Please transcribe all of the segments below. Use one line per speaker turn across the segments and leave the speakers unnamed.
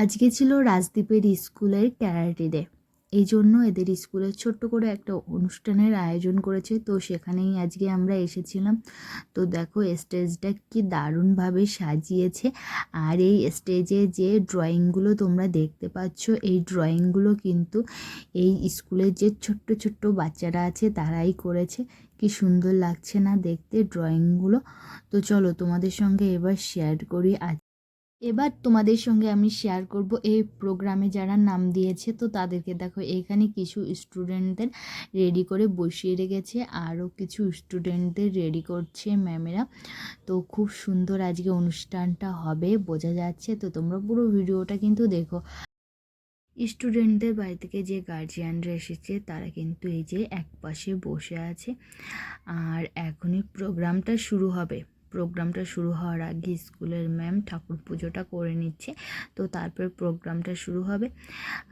আজকে ছিল রাজদীপের স্কুলের ক্যারাটে ডে। এই জন্য এদের স্কুলে ছোট্ট করে একটা অনুষ্ঠানের আয়োজন করেছে, তো সেখানেই আজকে আমরা এসেছিলাম। তো দেখো স্টেজটা কি দারুণভাবে সাজিয়েছে। আর এই স্টেজে যে ড্রয়িংগুলো তোমরা দেখতে পাচ্ছ, এই ড্রয়িংগুলো কিন্তু এই স্কুলের যে ছোট্ট ছোট্ট বাচ্চারা আছে তারাই করেছে। কি সুন্দর লাগছে না দেখতে ড্রয়িংগুলো। তো চলো তোমাদের সঙ্গে এবার শেয়ার করি। এবার তোমাদের সঙ্গে আমি শেয়ার করব এই প্রোগ্রামে যারা নাম দিয়েছে। তো তাদেরকে দেখো, এখানে কিছু স্টুডেন্টদের রেডি করে বসিয়ে রেখেছে, আরও কিছু স্টুডেন্টদের রেডি করছে ম্যামেরা। তো খুব সুন্দর আজকে অনুষ্ঠানটা হবে বোঝা যাচ্ছে। তো তোমরা পুরো ভিডিওটা কিন্তু দেখো। স্টুডেন্টদের বাড়ি থেকে যে গার্জিয়ানরা এসেছে তারা কিন্তু এই যে এক পাশে বসে আছে, আর এখনই প্রোগ্রামটা শুরু হবে। প্রোগ্রামটা শুরু হওয়ার আগে স্কুলের ম্যাম ঠাকুর পুজোটা করে নিচ্ছে, তো তারপর প্রোগ্রামটা শুরু হবে।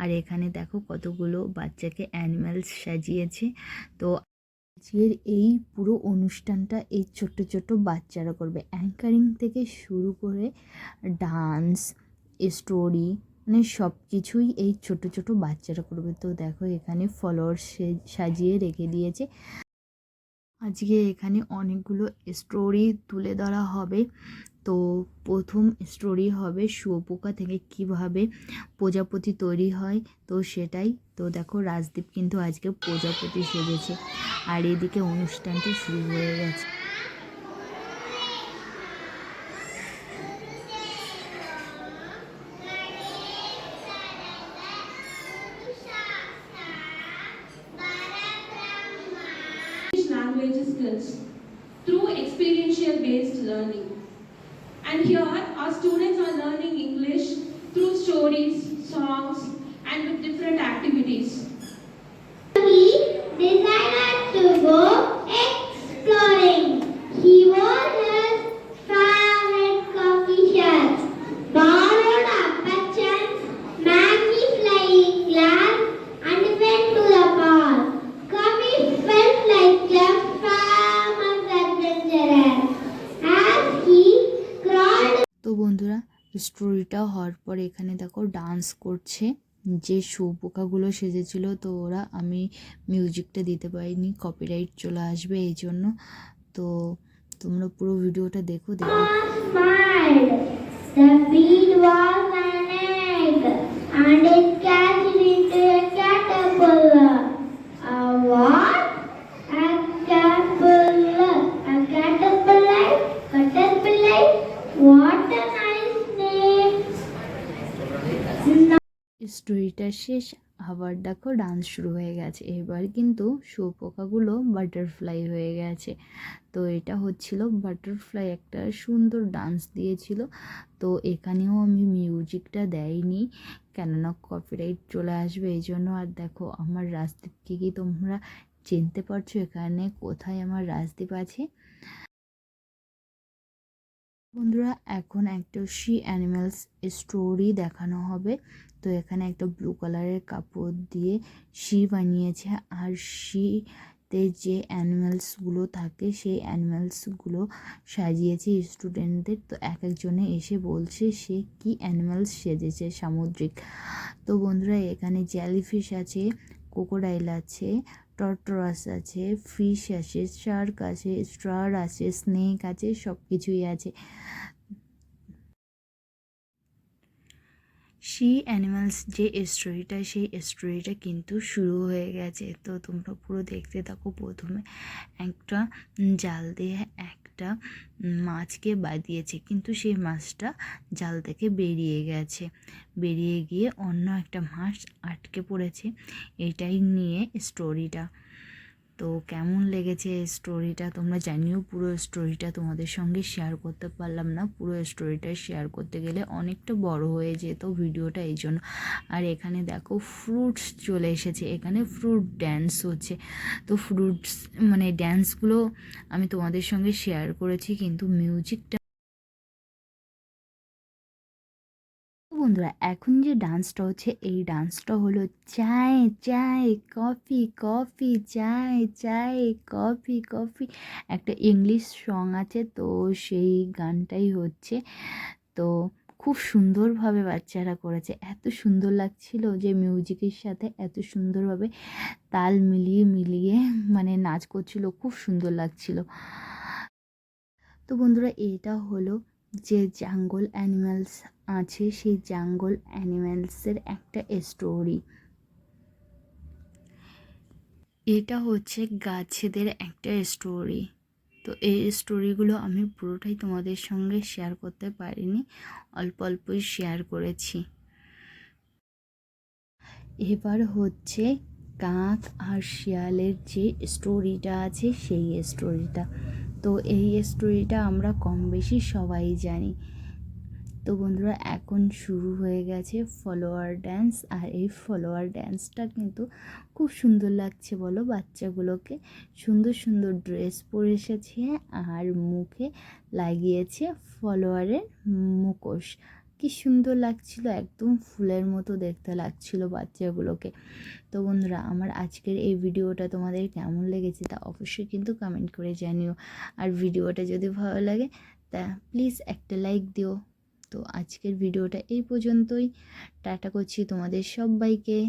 আর এখানে দেখো কতগুলো বাচ্চাকে অ্যানিম্যালস সাজিয়েছে। তো আজকের এই পুরো অনুষ্ঠানটা এই ছোট্ট ছোট্ট বাচ্চারা করবে, অ্যাঙ্কারিং থেকে শুরু করে ডান্স, স্টোরি, মানে সব কিছুই এই ছোট ছোট বাচ্চারা করবে। তো দেখো এখানে ফলোয়ার সাজিয়ে রেখে দিয়েছে। আজকে এখানে অনেকগুলো স্টোরি তুলে ধরা হবে। তো প্রথম স্টোরি হবে শুয়োপোকা থেকে কিভাবে প্রজাপতি তৈরি হয়, তো সেটাই। তো দেখো রাজদীপ কিন্তু আজকে প্রজাপতি সেজেছে, আর এদিকে অনুষ্ঠানটি শুরু হয়ে গেছে।
Language skills through experiential based learning. And here our students are learning English through stories, songs and with different activities.
He decided to go exploring. He wore his favorite coffee shirt, borrowed a Bachchan's Maggie flying glass, and went to the park. Coffee felt like a famous adventurer as he crawled.
তো বন্ধুরা, স্টোরিটা হওয়ার পর এখানে দেখো dance করছে যে শুয়োপোকাগুলো সেজেছিল। তো ওরা, আমি মিউজিকটা দিতে পারিনি, কপিরাইট চলে আসবে এই জন্য। তো তোমরা পুরো ভিডিওটা দেখো।
Smiled. The bean was an egg, and it catched into a caterpillar. A what? A caterpillar. A caterpillar? Caterpillar? What a nice name.
স্টোরিটা শেষ, আবার দেখো ডান্স শুরু হয়ে গেছে। এবার কিন্তু শুয়োপোকাগুলো বাটারফ্লাই হয়ে গেছে। তো এটা হচ্ছিল বাটারফ্লাই, একটা সুন্দর ডান্স দিয়েছিল। তো এখানেও আমি মিউজিকটা দেয়নি, কেননা কপিরাইট চলে আসবে এই জন্য। আর দেখো আমার রাজদীপকে কি তোমরা চিনতে পারছো এখানে কোথায় আমার রাজদীপ আছে? বন্ধুরা, এখন একটা শি অ্যানিম্যালস স্টোরি দেখানো হবে। তো এখানে একটা ব্লু কালারের কাপড় দিয়ে শি বানিয়েছে, আর শিতে যে অ্যানিম্যালসগুলো থাকে সেই অ্যানিম্যালসগুলো সাজিয়েছে স্টুডেন্টদের। তো এক একজনে এসে বলছে সে কি অ্যানিম্যালস সেজেছে সামুদ্রিক। তো বন্ধুরা, এখানে জেলিফিশ আছে, ক্রোকোডাইল আছে, টর্টরাস আছে, ফিশ আছে, শার্ক আছে, স্টার আছে, স্নেক আছে, সব কিছুই আছে। সেই অ্যানিমালস যে স্টোরিটা, সেই স্টোরিটা কিন্তু শুরু হয়ে গেছে। তো তোমরা পুরো দেখতে থাকো। প্রথমে একটা জাল দিয়ে একটা মাছকে বাঁধিয়েছে, কিন্তু সেই মাছটা জাল থেকে বেরিয়ে গেছে, বেরিয়ে গিয়ে অন্য একটা মাছ আটকে পড়েছে। এটাই নিয়ে স্টোরিটা। তো কেমন লেগেছে স্টোরিটা তোমরা জানিও। পুরো স্টোরিটা তোমাদের সঙ্গে শেয়ার করতে পারলাম না, পুরো স্টোরিটা শেয়ার করতে গেলে অনেকটা বড় হয়ে যেত ভিডিওটা, এই জন্য। আর এখানে দেখো ফ্রুটস চলে এসেছে, এখানে ফ্রুট ড্যান্স হচ্ছে। তো ফ্রুটস মানে ড্যান্সগুলো আমি তোমাদের সঙ্গে শেয়ার করেছি, কিন্তু মিউজিকটা। বন্ধুরা, এখন যে ডান্সটা হচ্ছে এই ডান্সটা হলো চায় চায় কফি কফি, চায় চায় কফি কফি। একটা ইংলিশ সং আছে, তো সেই গানটাই হচ্ছে। তো খুব সুন্দরভাবে বাচ্চারা করেছে, এত সুন্দর লাগছিল যে মিউজিকের সাথে এত সুন্দরভাবে তাল মিলিয়ে মিলিয়ে মানে নাচ করছিল, খুব সুন্দর লাগছিল। তো বন্ধুরা এটা হলো যে জাঙ্গল অ্যানিম্যালস আছে, সেই জাঙ্গল অ্যানিম্যালসের একটা স্টোরি। এটা হচ্ছে গাছেদের একটা স্টোরি। তো এই স্টোরিগুলো আমি পুরোটাই তোমাদের সঙ্গে শেয়ার করতে পারিনি, অল্প অল্পই শেয়ার করেছি। এবার হচ্ছে কাক আর শিয়ালের যে স্টোরিটা আছে সেই স্টোরিটা। তো এই স্টোরিটা আমরা কম বেশি সবাই জানি। তো বন্ধুরা এখন শুরু হয়ে গেছে ফলোয়ার ড্যান্স, আর এই ফলোয়ার ড্যান্সটা কিন্তু খুব সুন্দর লাগছে বলো, বাচ্চাগুলোকে সুন্দর সুন্দর ড্রেস পরে এসেছে আর মুখে লাগিয়েছে ফলোয়ারের মুখোশ। কি সুন্দর লাগছিল, একদম ফুলের মতো দেখতে লাগছিল বাচ্চাগুলোকে। তো বন্ধুরা আমার আজকের এই ভিডিওটা তোমাদের কেমন লেগেছে তা অবশ্যই কিন্তু কমেন্ট করে জানিও। আর ভিডিওটা যদি ভালো লাগে তা প্লিজ একটা লাইক দিও। তো আজকের ভিডিওটা এই পর্যন্তই, টাটা করছি তোমাদের সবাইকে।